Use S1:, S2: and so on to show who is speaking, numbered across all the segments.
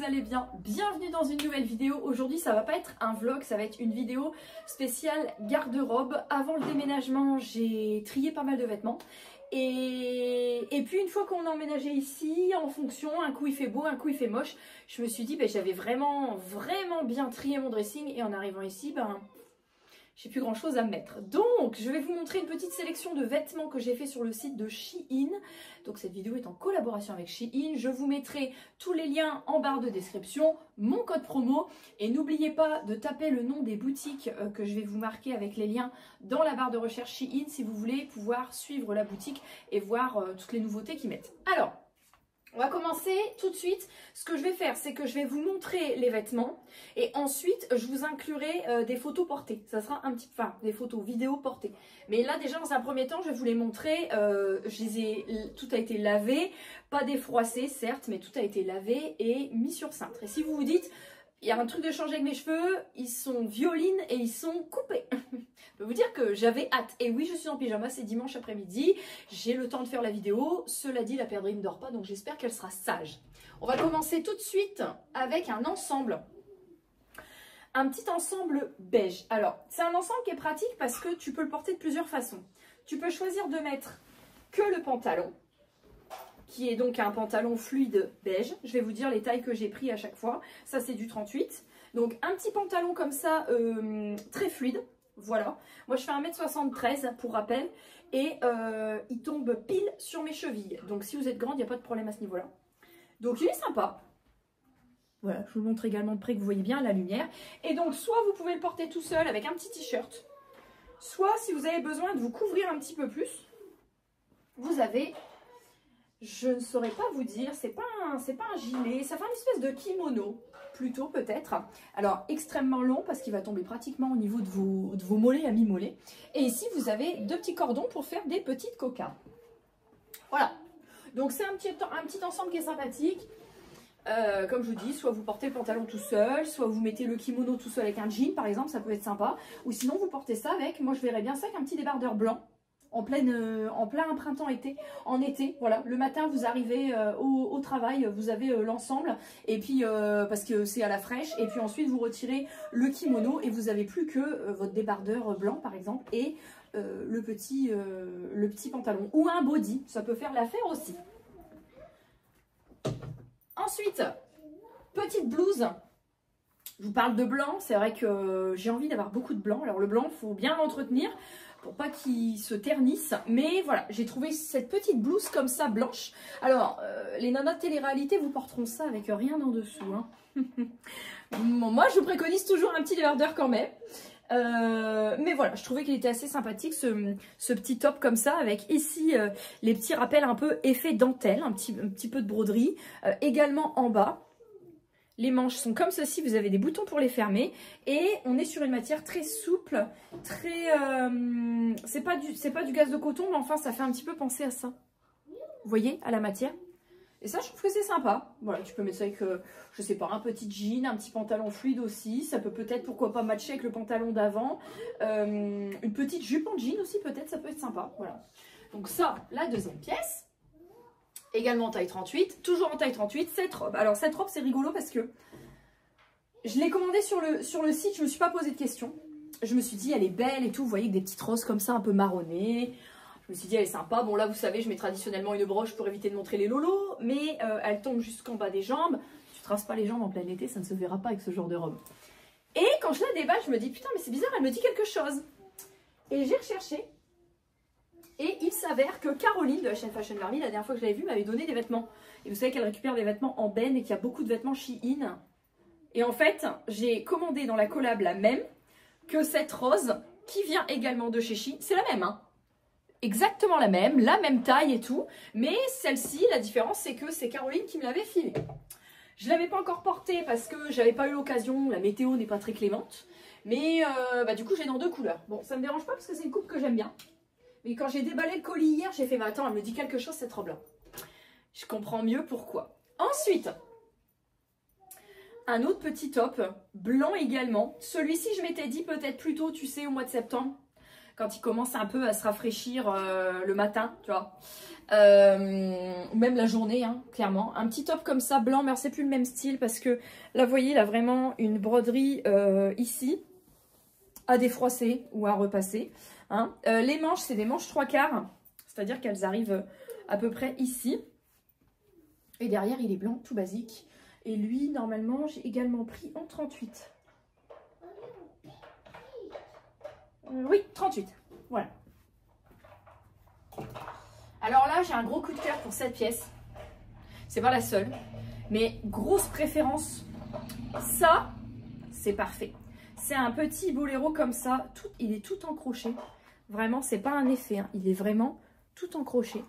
S1: allez bien? Bienvenue dans une nouvelle vidéo. Aujourd'hui ça va pas être un vlog, ça va être une vidéo spéciale garde-robe. Avant le déménagement j'ai trié pas mal de vêtements et puis une fois qu'on a emménagé ici, en fonction, un coup il fait beau, un coup il fait moche, je me suis dit j'avais vraiment bien trié mon dressing et en arrivant ici j'ai plus grand chose à mettre. Donc je vais vous montrer une petite sélection de vêtements que j'ai fait sur le site de Shein. Donc cette vidéo est en collaboration avec Shein. Je vous mettrai tous les liens en barre de description, mon code promo. Et n'oubliez pas de taper le nom des boutiques que je vais vous marquer avec les liens dans la barre de recherche Shein si vous voulez pouvoir suivre la boutique et voir toutes les nouveautés qu'ils mettent. Alors, on va commencer tout de suite. Ce que je vais faire, c'est que je vais vous montrer les vêtements et ensuite je vous inclurai des photos portées. Ça sera des photos vidéo portées. Mais là déjà dans un premier temps, je vais vous les montrer. Tout a été lavé, pas défroissé certes, mais tout a été lavé et mis sur cintre. Et si vous vous dites, il y a un truc de changer avec mes cheveux, ils sont violines et ils sont coupés. Je peux vous dire que j'avais hâte. Et oui, je suis en pyjama, c'est dimanche après-midi. J'ai le temps de faire la vidéo. Cela dit, la perdrix ne dort pas, donc j'espère qu'elle sera sage. On va commencer tout de suite avec un ensemble. Un petit ensemble beige. Alors, c'est un ensemble qui est pratique parce que tu peux le porter de plusieurs façons. Tu peux choisir de mettre que le pantalon, qui est donc un pantalon fluide beige. Je vais vous dire les tailles que j'ai pris à chaque fois. Ça, c'est du 38. Donc, un petit pantalon comme ça, très fluide. Voilà. Moi, je fais 1m73 pour rappel. Et il tombe pile sur mes chevilles. Donc, si vous êtes grande, il n'y a pas de problème à ce niveau-là. Donc, il est sympa. Voilà, je vous le montre également de près que vous voyez bien la lumière. Et donc, soit vous pouvez le porter tout seul avec un petit t-shirt. Soit, si vous avez besoin de vous couvrir un petit peu plus, vous avez... Je ne saurais pas vous dire, c'est pas un gilet, ça fait une espèce de kimono, plutôt peut-être. Alors extrêmement long parce qu'il va tomber pratiquement au niveau de vos mollets à mi-mollets. Et ici vous avez deux petits cordons pour faire des petites cocardes. Voilà, donc c'est un petit ensemble qui est sympathique. Comme je vous dis, soit vous portez le pantalon tout seul, soit vous mettez le kimono tout seul avec un jean par exemple, ça peut être sympa. Ou sinon vous portez ça avec, moi je verrais bien ça avec un petit débardeur blanc. En plein printemps-été, en été, voilà, le matin vous arrivez au travail, vous avez l'ensemble, et puis parce que c'est à la fraîche, et puis ensuite vous retirez le kimono et vous n'avez plus que votre débardeur blanc par exemple, et le petit pantalon, ou un body, ça peut faire l'affaire aussi. Ensuite, petite blouse. Je vous parle de blanc, c'est vrai que j'ai envie d'avoir beaucoup de blanc, alors le blanc, il faut bien l'entretenir, pour pas qu'il se ternisse, mais voilà, j'ai trouvé cette petite blouse comme ça, blanche. Alors, les nanas de télé-réalité vous porteront ça avec rien en dessous. Hein. Moi, je vous préconise toujours un petit débardeur quand même. Mais voilà, je trouvais qu'il était assez sympathique, ce petit top comme ça, avec ici les petits rappels un peu effet dentelle, un petit peu de broderie, également en bas. Les manches sont comme ceci, vous avez des boutons pour les fermer et on est sur une matière très souple, très... c'est pas du gaz de coton, mais enfin ça fait un petit peu penser à ça. Vous voyez, à la matière. Et ça, je trouve que c'est sympa. Voilà, tu peux mettre ça avec, je sais pas, un petit jean, un petit pantalon fluide aussi. Ça peut peut-être, pourquoi pas, matcher avec le pantalon d'avant. Une petite jupe en jean aussi, peut-être, ça peut être sympa. Voilà. Donc ça, la deuxième pièce. Également en taille 38, toujours en taille 38, cette robe. Alors cette robe c'est rigolo parce que je l'ai commandée sur le site, je ne me suis pas posé de questions. Je me suis dit elle est belle et tout, vous voyez, avec des petites roses comme ça un peu marronnées. Je me suis dit elle est sympa, bon là vous savez je mets traditionnellement une broche pour éviter de montrer les lolos, mais elle tombe jusqu'en bas des jambes. Tu ne traces pas les jambes en plein été, ça ne se verra pas avec ce genre de robe. Et quand je la déballe je me dis putain mais c'est bizarre, elle me dit quelque chose. Et j'ai recherché. Et il s'avère que Caroline de la chaîne Fashion Barbie, la dernière fois que je l'avais vue, m'avait donné des vêtements. Et vous savez qu'elle récupère des vêtements en benne et qu'il y a beaucoup de vêtements Shein. Et en fait, j'ai commandé dans la collab la même que cette rose qui vient également de chez Shein. C'est la même, hein. Exactement la même taille et tout. Mais celle-ci, la différence, c'est que c'est Caroline qui me l'avait filée. Je ne l'avais pas encore portée parce que j'avais pas eu l'occasion. La météo n'est pas très clémente. Mais du coup, j'ai dans deux couleurs. Bon, ça ne me dérange pas parce que c'est une coupe que j'aime bien. Mais quand j'ai déballé le colis hier, j'ai fait, mais attends, elle me dit quelque chose cette robe-là. Je comprends mieux pourquoi. Ensuite, un autre petit top, blanc également. Celui-ci, je m'étais dit peut-être plus tôt, tu sais, au mois de septembre. quand il commence un peu à se rafraîchir le matin, tu vois. Ou même la journée, hein, clairement. Un petit top comme ça, blanc, mais c'est plus le même style parce que là, vous voyez, il a vraiment une broderie ici, à défroisser ou à repasser. Hein. Les manches, c'est des manches 3/4, c'est-à-dire qu'elles arrivent à peu près ici. Et derrière, il est blanc, tout basique. Et lui, normalement, j'ai également pris en 38. Oui, 38. Voilà. Alors là, j'ai un gros coup de cœur pour cette pièce. C'est pas la seule. Mais grosse préférence. Ça, c'est parfait. C'est un petit boléro comme ça. Il est tout en crochet. Vraiment, c'est pas un effet. Hein. Il est vraiment tout en crochet.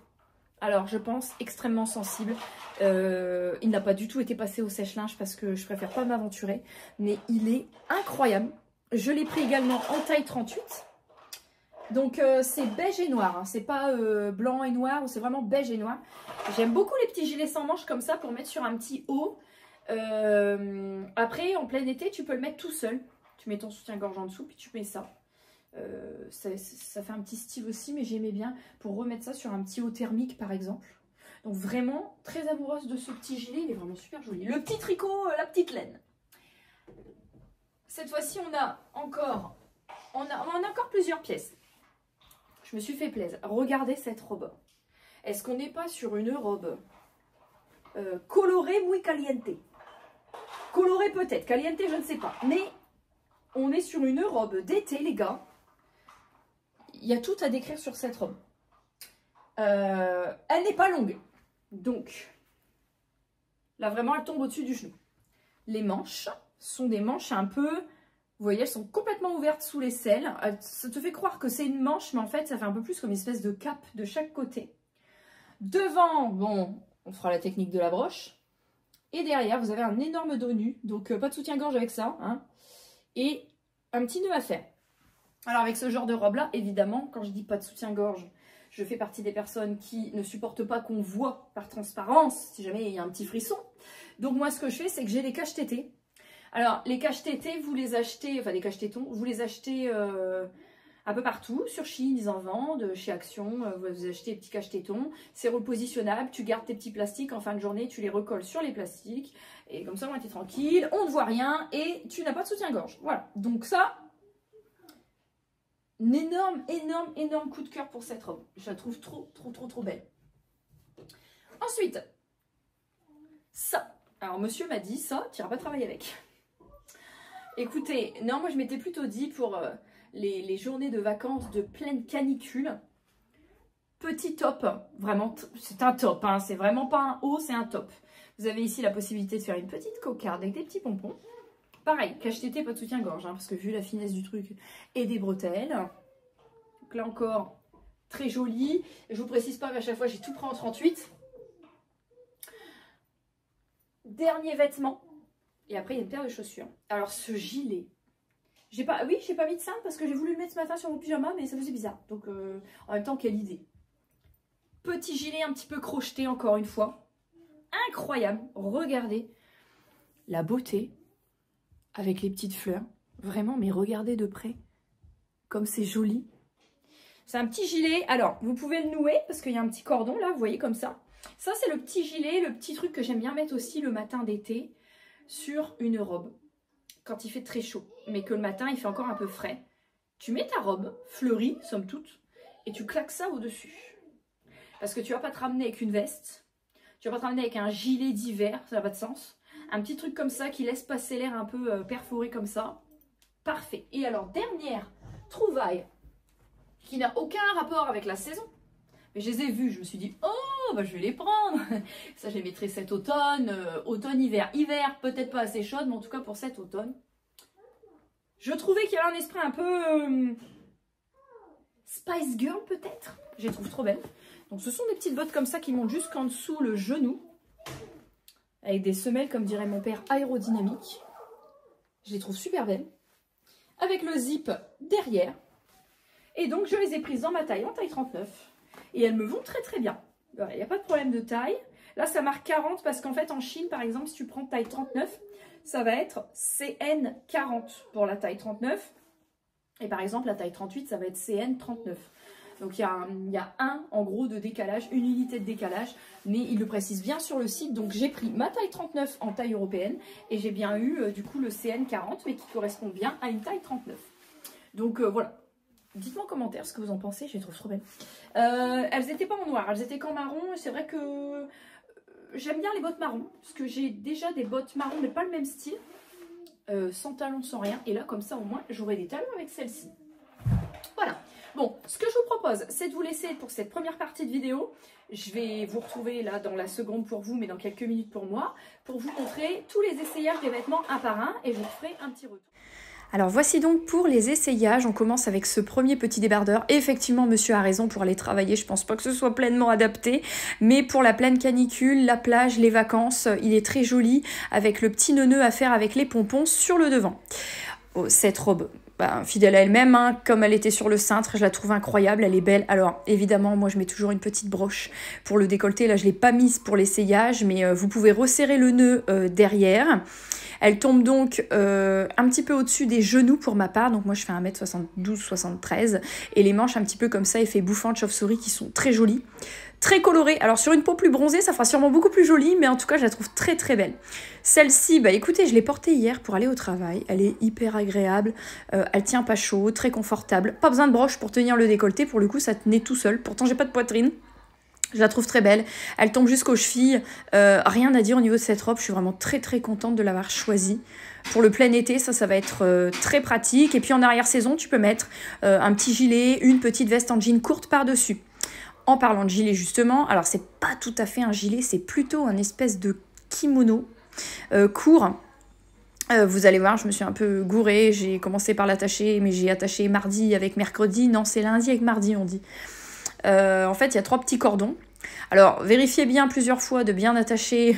S1: Alors, je pense extrêmement sensible. Il n'a pas du tout été passé au sèche-linge parce que je préfère pas m'aventurer. Mais il est incroyable. Je l'ai pris également en taille 38. Donc, c'est beige et noir. Hein. C'est pas blanc et noir, c'est vraiment beige et noir. J'aime beaucoup les petits gilets sans manches comme ça pour mettre sur un petit haut. Après, en plein été, tu peux le mettre tout seul. Tu mets ton soutien-gorge en dessous, puis tu mets ça. Ça fait un petit style aussi, mais j'aimais bien pour remettre ça sur un petit haut thermique, par exemple. Donc, vraiment très amoureuse de ce petit gilet. Il est vraiment super joli. Le petit tricot, la petite laine. Cette fois-ci, on a encore plusieurs pièces. Je me suis fait plaisir. Regardez cette robe. Est-ce qu'on n'est pas sur une robe colorée muy caliente? Colorée peut-être, caliente je ne sais pas. Mais on est sur une robe d'été les gars. Il y a tout à décrire sur cette robe. Elle n'est pas longue. Donc, là vraiment elle tombe au-dessus du genou. Les manches sont des manches un peu... Vous voyez, elles sont complètement ouvertes sous les selles. Ça te fait croire que c'est une manche, mais en fait, ça fait un peu plus comme une espèce de cape de chaque côté. Devant, bon, on fera la technique de la broche. Et derrière, vous avez un énorme dos nu. Donc, pas de soutien-gorge avec ça. Hein, et un petit nœud à faire. Alors, avec ce genre de robe-là, évidemment, quand je dis pas de soutien-gorge, je fais partie des personnes qui ne supportent pas qu'on voit par transparence, si jamais il y a un petit frisson. Donc, moi, ce que je fais, c'est que j'ai les cache-tétés. Alors, les cache-tétés, vous les achetez, enfin des cache-tétons, vous les achetez un peu partout, sur Shein, ils en vendent, chez Action, vous achetez des petits cache-tétons, c'est repositionnable, tu gardes tes petits plastiques, en fin de journée, tu les recolles sur les plastiques, et comme ça, on est tranquille, on ne voit rien, et tu n'as pas de soutien-gorge. Voilà, donc ça, un énorme coup de cœur pour cette robe. Je la trouve trop belle. Ensuite, ça. Alors, monsieur m'a dit, ça, tu n'iras pas travailler avec. Écoutez, non, moi je m'étais plutôt dit pour les journées de vacances de pleine canicule, petit top, vraiment, c'est un top, hein, c'est vraiment pas un haut, c'est un top. Vous avez ici la possibilité de faire une petite cocarde avec des petits pompons. Pareil, cache-tété, pas de soutien-gorge, hein, parce que vu la finesse du truc et des bretelles. Donc là encore, très joli. Je vous précise pas qu'à chaque fois j'ai tout pris en 38. Dernier vêtement. Et après, il y a une paire de chaussures. Alors, ce gilet. J'ai pas mis de cintre parce que j'ai voulu le mettre ce matin sur mon pyjama, mais ça faisait bizarre. Donc, en même temps, quelle idée. Petit gilet un petit peu crocheté, encore une fois. Incroyable. Regardez la beauté avec les petites fleurs. Vraiment, mais regardez de près. Comme c'est joli. C'est un petit gilet. Alors, vous pouvez le nouer parce qu'il y a un petit cordon là, vous voyez, comme ça. Ça, c'est le petit gilet, le petit truc que j'aime bien mettre aussi le matin d'été sur une robe, quand il fait très chaud, mais que le matin, il fait encore un peu frais. Tu mets ta robe, fleurie, somme toute, et tu claques ça au-dessus. Parce que tu vas pas te ramener avec une veste, tu vas pas te ramener avec un gilet d'hiver, ça n'a pas de sens. Un petit truc comme ça qui laisse passer l'air un peu perforé comme ça. Parfait. Et alors, dernière trouvaille, qui n'a aucun rapport avec la saison, mais je les ai vus, je me suis dit, oh, bah, je vais les prendre. Ça, je les mettrai cet automne, automne-hiver. Hiver, peut-être pas assez chaude, mais en tout cas pour cet automne. Je trouvais qu'il y avait un esprit un peu Spice Girl, peut-être. Je les trouve trop belles. Donc, ce sont des petites bottes comme ça qui montent jusqu'en dessous le genou. Avec des semelles, comme dirait mon père, aérodynamiques. Je les trouve super belles. Avec le zip derrière. Et donc, je les ai prises dans ma taille, en taille 39. Et elles me vont très bien. Il n'y a pas de problème de taille. Là, ça marque 40 parce qu'en fait, en Chine, par exemple, si tu prends taille 39, ça va être CN40 pour la taille 39. Et par exemple, la taille 38, ça va être CN 39. Donc il y a en gros de décalage, une unité de décalage, mais il le précise bien sur le site. Donc j'ai pris ma taille 39 en taille européenne et j'ai bien eu du coup le CN 40, mais qui correspond bien à une taille 39. Donc voilà. Dites-moi en commentaire ce que vous en pensez, je les trouve trop belles. Elles n'étaient pas en noir, elles étaient qu'en marron. C'est vrai que j'aime bien les bottes marron, parce que j'ai déjà des bottes marron, mais pas le même style. Sans talons, sans rien. Et là, comme ça, au moins, j'aurai des talons avec celle-ci. Voilà. Bon, ce que je vous propose, c'est de vous laisser pour cette première partie de vidéo. Je vais vous retrouver là dans la seconde pour vous, mais dans quelques minutes pour moi, pour vous montrer tous les essayages des vêtements un par un et je vous ferai un petit retour. Alors voici donc pour les essayages, on commence avec ce premier petit débardeur. Effectivement, monsieur a raison, pour aller travailler, je pense pas que ce soit pleinement adapté, mais pour la pleine canicule, la plage, les vacances, il est très joli avec le petit nœud à faire avec les pompons sur le devant. Oh, cette robe, fidèle à elle-même, hein, comme elle était sur le cintre, je la trouve incroyable, elle est belle. Alors évidemment, moi je mets toujours une petite broche pour le décolleté, là je ne l'ai pas mise pour l'essayage, mais vous pouvez resserrer le nœud derrière. Elle tombe donc un petit peu au-dessus des genoux pour ma part, donc moi je fais 1m72-73, et les manches un petit peu comme ça, effet bouffant de chauve-souris qui sont très jolies. Très colorée. Alors sur une peau plus bronzée, ça fera sûrement beaucoup plus jolie, mais en tout cas, je la trouve très très belle. Celle-ci, écoutez, je l'ai portée hier pour aller au travail. Elle est hyper agréable, elle tient pas chaud, très confortable. Pas besoin de broche pour tenir le décolleté, pour le coup, ça tenait tout seul. Pourtant, j'ai pas de poitrine. Je la trouve très belle. Elle tombe jusqu'aux chevilles. Rien à dire au niveau de cette robe. Je suis vraiment très très contente de l'avoir choisie. Pour le plein été, ça va être très pratique. Et puis en arrière-saison, tu peux mettre un petit gilet, une petite veste en jean courte par-dessus. En parlant de gilet justement, alors c'est pas tout à fait un gilet, c'est plutôt un espèce de kimono court. Vous allez voir, je me suis un peu gourée, j'ai commencé par l'attacher, mais j'ai attaché mardi avec mercredi, non c'est lundi avec mardi on dit. En fait il y a 3 petits cordons. Alors vérifiez bien plusieurs fois de bien attacher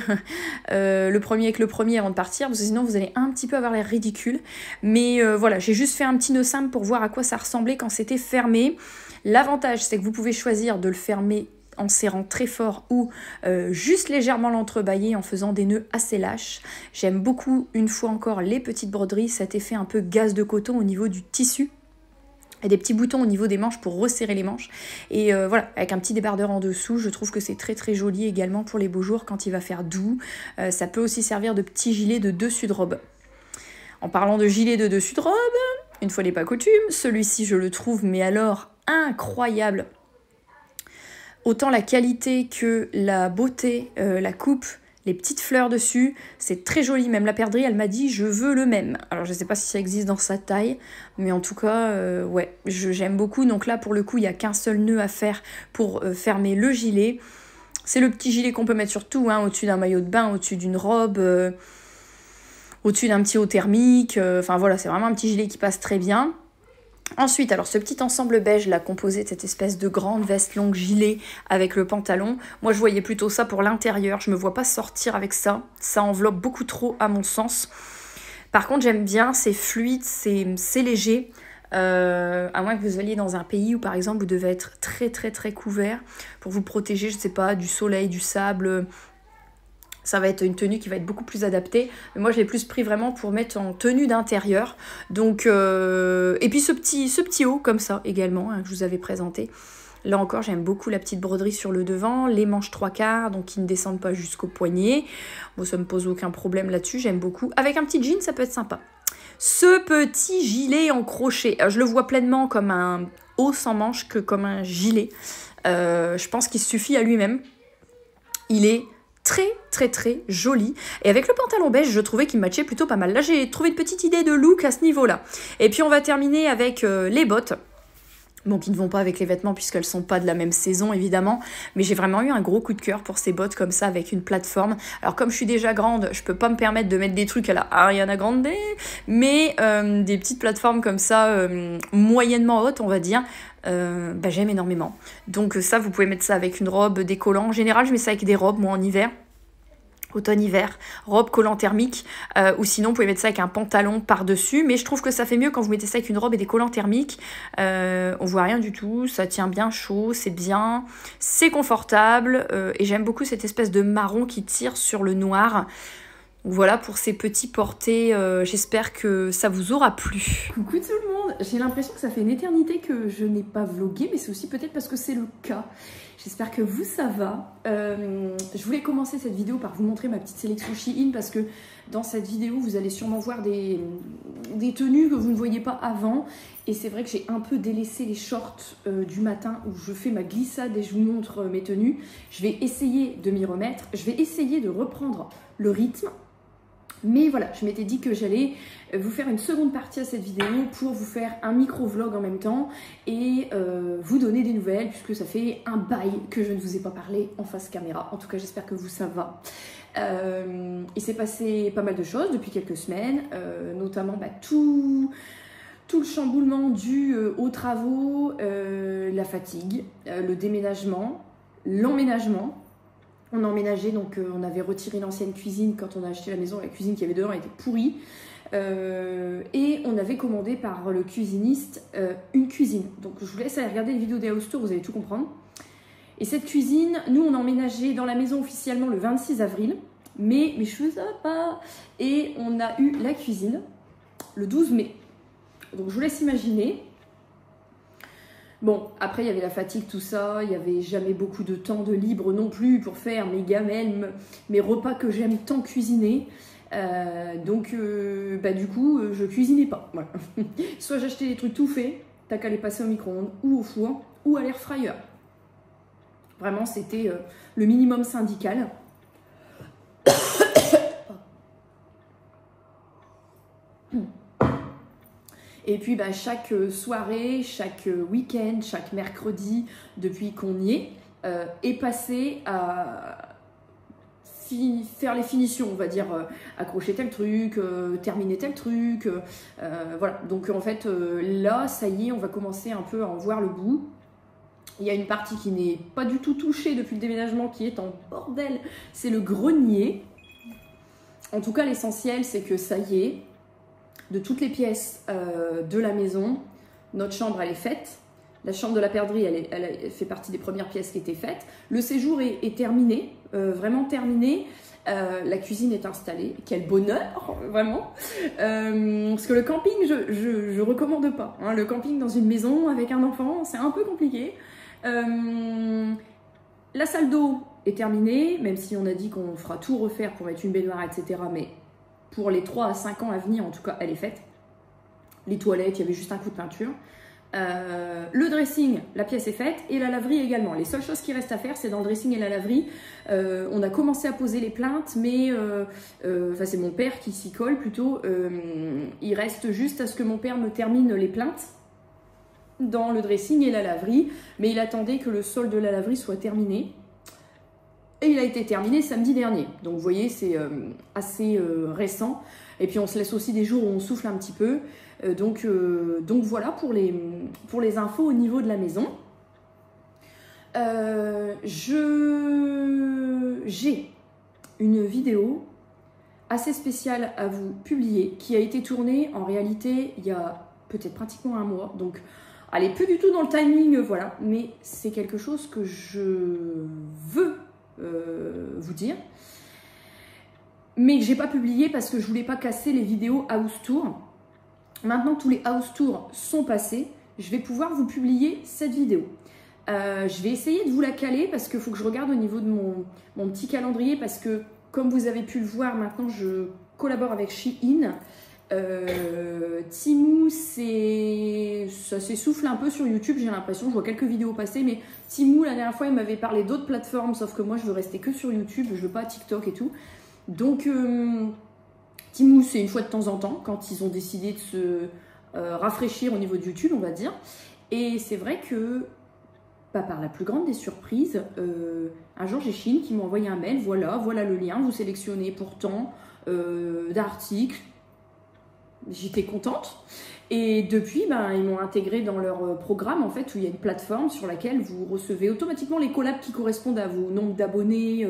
S1: le premier avec le premier avant de partir, parce que sinon vous allez un petit peu avoir l'air ridicule. Mais voilà, j'ai juste fait un petit nœud simple pour voir à quoi ça ressemblait quand c'était fermé. L'avantage, c'est que vous pouvez choisir de le fermer en serrant très fort ou juste légèrement l'entrebâiller en faisant des nœuds assez lâches. J'aime beaucoup, une fois encore, les petites broderies, cet effet un peu gaze de coton au niveau du tissu. Et des petits boutons au niveau des manches pour resserrer les manches. Et voilà, avec un petit débardeur en dessous, je trouve que c'est très très joli également pour les beaux jours quand il va faire doux. Ça peut aussi servir de petit gilet de dessus de robe. En parlant de gilet de dessus de robe, une fois n'est pas coutume, celui-ci je le trouve, mais alors incroyable. Autant la qualité que la beauté, la coupe, les petites fleurs dessus, c'est très joli. Même la perdrix, elle m'a dit je veux le même. Alors je sais pas si ça existe dans sa taille, mais en tout cas, ouais, j'aime beaucoup. Donc là, pour le coup, il n'y a qu'un seul nœud à faire pour fermer le gilet. C'est le petit gilet qu'on peut mettre sur tout, hein, au-dessus d'un maillot de bain, au-dessus d'une robe, au-dessus d'un petit haut thermique. Enfin voilà, c'est vraiment un petit gilet qui passe très bien. Ensuite, alors ce petit ensemble beige là, composé de cette espèce de grande veste longue gilet avec le pantalon, moi je voyais plutôt ça pour l'intérieur, je me vois pas sortir avec ça, ça enveloppe beaucoup trop à mon sens. Par contre j'aime bien, c'est fluide, c'est léger, à moins que vous alliez dans un pays où par exemple vous devez être très très très couvert pour vous protéger, je sais pas, du soleil, du sable. Ça va être une tenue qui va être beaucoup plus adaptée. Mais moi, je l'ai plus pris vraiment pour mettre en tenue d'intérieur. Donc, et puis ce petit haut, comme ça, également, hein, que je vous avais présenté. Là encore, j'aime beaucoup la petite broderie sur le devant. Les manches 3/4, donc qui ne descendent pas jusqu'au poignet. Bon, ça ne me pose aucun problème là-dessus, j'aime beaucoup. Avec un petit jean, ça peut être sympa. Ce petit gilet en crochet, je le vois pleinement comme un haut sans manche que comme un gilet. Je pense qu'il suffit à lui-même. Il est très très très joli, et avec le pantalon beige je trouvais qu'il matchait plutôt pas mal. Là j'ai trouvé une petite idée de look à ce niveau là. Et puis on va terminer avec les bottes, bon qui ne vont pas avec les vêtements puisqu'elles sont pas de la même saison évidemment, mais j'ai vraiment eu un gros coup de cœur pour ces bottes comme ça avec une plateforme. Alors comme je suis déjà grande, je peux pas me permettre de mettre des trucs à la Ariana Grande, mais des petites plateformes comme ça moyennement hautes on va dire. J'aime énormément. Donc ça, vous pouvez mettre ça avec une robe, des collants. En général, je mets ça avec des robes, moi, en hiver. Automne-hiver, robe collant thermique. Ou sinon, vous pouvez mettre ça avec un pantalon par-dessus. Mais je trouve que ça fait mieux quand vous mettez ça avec une robe et des collants thermiques. On voit rien du tout. Ça tient bien chaud, c'est bien. C'est confortable. Et j'aime beaucoup cette espèce de marron qui tire sur le noir. Voilà pour ces petits portés, j'espère que ça vous aura plu. Coucou tout le monde, j'ai l'impression que ça fait une éternité que je n'ai pas vlogué, mais c'est aussi peut-être parce que c'est le cas. J'espère que vous ça va. Je voulais commencer cette vidéo par vous montrer ma petite sélection Shein parce que dans cette vidéo vous allez sûrement voir des tenues que vous ne voyez pas avant. Et c'est vrai que j'ai un peu délaissé les shorts du matin où je fais ma glissade et je vous montre mes tenues. Je vais essayer de m'y remettre, je vais essayer de reprendre le rythme. Mais voilà, je m'étais dit que j'allais vous faire une seconde partie à cette vidéo pour vous faire un micro-vlog en même temps et vous donner des nouvelles puisque ça fait un bail que je ne vous ai pas parlé en face caméra. En tout cas, j'espère que vous, ça va. Il s'est passé pas mal de choses depuis quelques semaines, notamment tout le chamboulement dû aux travaux, la fatigue, le déménagement, l'emménagement. On a emménagé, donc on avait retiré l'ancienne cuisine quand on a acheté la maison. La cuisine qu'il y avait dehors était pourrie. Et on avait commandé par le cuisiniste une cuisine. Donc je vous laisse aller regarder les vidéos des house tours, vous allez tout comprendre. Et cette cuisine, nous on a emménagé dans la maison officiellement le 26 avril. Mais mes cheveux ça va pas. Et on a eu la cuisine le 12 mai. Donc je vous laisse imaginer. Bon, après il y avait la fatigue, tout ça, il n'y avait jamais beaucoup de temps de libre non plus pour faire mes gamelles, mes repas que j'aime tant cuisiner. Donc du coup, je cuisinais pas. Voilà. Soit j'achetais des trucs tout faits, t'as qu'à les passer au micro-ondes ou au four ou à l'air fryer. Vraiment, c'était le minimum syndical. Et puis chaque soirée, chaque week-end, chaque mercredi, depuis qu'on y est passé à faire les finitions, on va dire, accrocher tel truc, terminer tel truc. Voilà, donc en fait, là, ça y est, on va commencer un peu à en voir le bout. Il y a une partie qui n'est pas du tout touchée depuis le déménagement, qui est en bordel, c'est le grenier. En tout cas, l'essentiel, c'est que ça y est, de toutes les pièces de la maison, notre chambre elle est faite, la chambre de la perdrix elle fait partie des premières pièces qui étaient faites, le séjour est terminé, vraiment terminé, la cuisine est installée, quel bonheur vraiment, parce que le camping je recommande pas, hein. Le camping dans une maison avec un enfant c'est un peu compliqué. La salle d'eau est terminée, même si on a dit qu'on fera tout refaire pour mettre une baignoire etc, mais pour les 3 à 5 ans à venir, en tout cas, elle est faite. Les toilettes, il y avait juste un coup de peinture. Le dressing, la pièce est faite. Et la laverie également. Les seules choses qui restent à faire, c'est dans le dressing et la laverie. On a commencé à poser les plaintes, mais c'est mon père qui s'y colle plutôt. Il reste juste à ce que mon père me termine les plaintes dans le dressing et la laverie. Mais il attendait que le sol de la laverie soit terminé. Et il a été terminé samedi dernier. Donc vous voyez, c'est assez récent. Et puis on se laisse aussi des jours où on souffle un petit peu. Donc voilà pour les infos au niveau de la maison. J'ai une vidéo assez spéciale à vous publier qui a été tournée en réalité il y a peut-être pratiquement un mois. Donc elle n'est plus du tout dans le timing, voilà. Mais c'est quelque chose que je veux vous dire, mais que j'ai pas publié parce que je voulais pas casser les vidéos house tour. Maintenant tous les house tours sont passés, je vais pouvoir vous publier cette vidéo. Je vais essayer de vous la caler parce qu'il faut que je regarde au niveau de mon petit calendrier, parce que comme vous avez pu le voir, maintenant je collabore avec Shein. Temu, ça s'essouffle un peu sur YouTube, j'ai l'impression. Je vois quelques vidéos passer, mais Temu, la dernière fois, il m'avait parlé d'autres plateformes, sauf que moi, je veux rester que sur YouTube, je veux pas TikTok et tout. Donc, Temu, c'est une fois de temps en temps, quand ils ont décidé de se rafraîchir au niveau de YouTube, on va dire. Et c'est vrai que, par la plus grande des surprises, un jour, j'ai Shein qui m'a envoyé un mail, voilà le lien, vous sélectionnez pourtant d'articles. J'étais contente. Et depuis, ils m'ont intégré dans leur programme, en fait, où il y a une plateforme sur laquelle vous recevez automatiquement les collabs qui correspondent à vos nombres d'abonnés,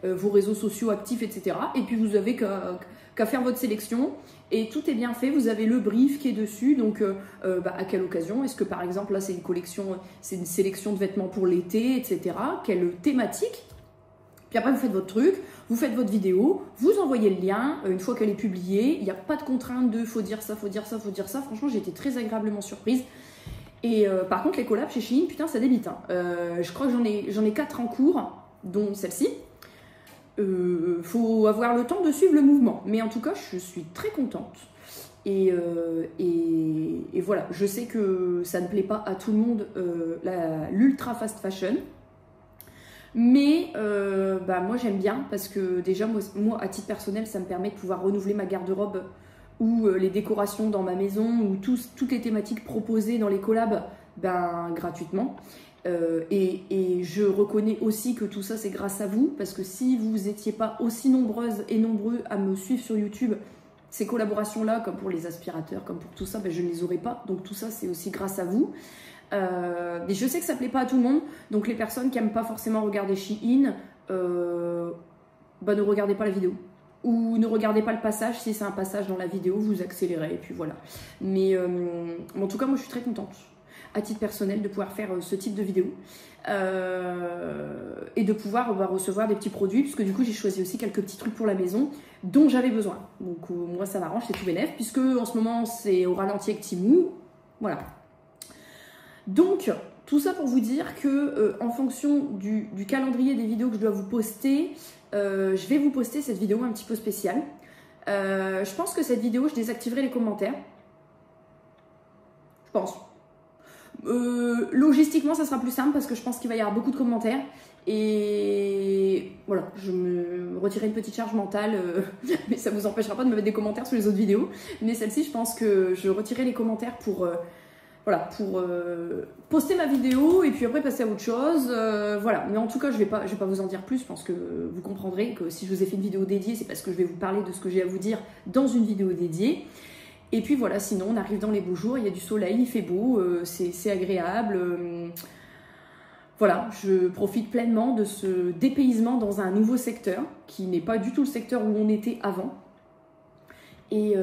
S1: vos réseaux sociaux actifs, etc. Et puis, vous avez qu'à faire votre sélection. Et tout est bien fait. Vous avez le brief qui est dessus. Donc, à quelle occasion? Est-ce que, par exemple, là, c'est une sélection de vêtements pour l'été, etc. Quelle thématique? Puis après, vous faites votre truc, vous faites votre vidéo, vous envoyez le lien, une fois qu'elle est publiée, il n'y a pas de contrainte de faut dire ça, faut dire ça, faut dire ça. Franchement, j'ai été très agréablement surprise. Et par contre, les collabs chez Shein, putain, ça débite. Hein. Je crois que j'en ai 4 en cours, dont celle-ci. Faut avoir le temps de suivre le mouvement. Mais en tout cas, je suis très contente. Et voilà, je sais que ça ne plaît pas à tout le monde, l'ultra fast fashion. Mais moi j'aime bien parce que déjà moi à titre personnel ça me permet de pouvoir renouveler ma garde-robe ou les décorations dans ma maison ou toutes les thématiques proposées dans les collabs gratuitement. Et je reconnais aussi que tout ça c'est grâce à vous parce que si vous n'étiez pas aussi nombreuses et nombreux à me suivre sur YouTube, ces collaborations là comme pour les aspirateurs, comme pour tout ça, je ne les aurais pas. Donc tout ça c'est aussi grâce à vous. Et je sais que ça plaît pas à tout le monde, donc les personnes qui n'aiment pas forcément regarder Shein, ne regardez pas la vidéo. Ou ne regardez pas le passage, si c'est un passage dans la vidéo, vous accélérez, et puis voilà. Mais en tout cas, moi je suis très contente, à titre personnel, de pouvoir faire ce type de vidéo. Et de pouvoir recevoir des petits produits, puisque du coup j'ai choisi aussi quelques petits trucs pour la maison, dont j'avais besoin. Donc moi ça m'arrange, c'est tout bénef, puisque en ce moment c'est au ralenti avec Temu, voilà. Donc, tout ça pour vous dire que en fonction du calendrier des vidéos que je dois vous poster, je vais vous poster cette vidéo un petit peu spéciale. Je pense que cette vidéo, je désactiverai les commentaires. Je pense. Logistiquement, ça sera plus simple parce que je pense qu'il va y avoir beaucoup de commentaires. Et voilà, je me retirerai une petite charge mentale, mais ça ne vous empêchera pas de me mettre des commentaires sur les autres vidéos. Mais celle-ci, je pense que je retirerai les commentaires pour... poster ma vidéo et puis après passer à autre chose, voilà. Mais en tout cas, je vais pas vous en dire plus. Je pense que vous comprendrez que si je vous ai fait une vidéo dédiée, c'est parce que je vais vous parler de ce que j'ai à vous dire dans une vidéo dédiée. Et puis voilà, sinon on arrive dans les beaux jours, il y a du soleil, il fait beau, c'est agréable. Voilà, je profite pleinement de ce dépaysement dans un nouveau secteur qui n'est pas du tout le secteur où on était avant. Et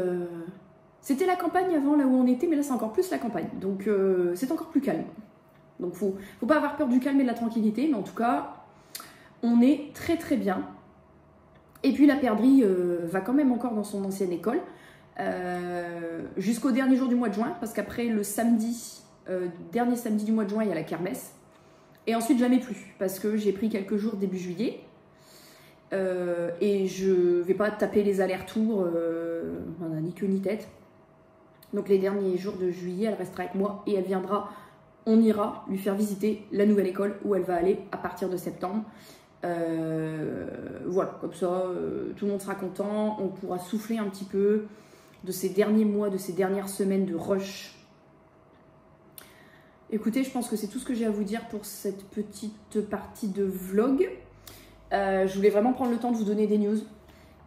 S1: c'était la campagne avant, là où on était, mais là c'est encore plus la campagne. Donc c'est encore plus calme. Donc faut pas avoir peur du calme et de la tranquillité, mais en tout cas, on est très très bien. Et puis la perdrix va quand même encore dans son ancienne école, jusqu'au dernier jour du mois de juin, parce qu'après le samedi, dernier samedi du mois de juin, il y a la kermesse. Et ensuite jamais plus, parce que j'ai pris quelques jours début juillet. Et je vais pas taper les allers-retours, ni queue ni tête. Donc les derniers jours de juillet, elle restera avec moi et elle viendra, on ira lui faire visiter la nouvelle école où elle va aller à partir de septembre. Voilà, comme ça, tout le monde sera content, on pourra souffler un petit peu de ces derniers mois, de ces dernières semaines de rush. Écoutez, je pense que c'est tout ce que j'ai à vous dire pour cette petite partie de vlog. Je voulais vraiment prendre le temps de vous donner des news.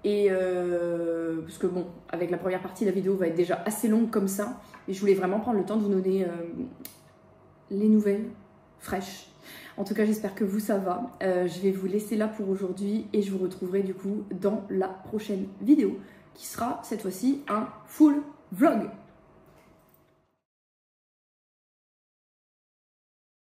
S1: Et parce que bon, avec la première partie, la vidéo va être déjà assez longue comme ça. Et je voulais vraiment prendre le temps de vous donner les nouvelles fraîches. En tout cas, j'espère que vous, ça va. Je vais vous laisser là pour aujourd'hui. Et je vous retrouverai du coup dans la prochaine vidéo. Qui sera cette fois-ci un full vlog.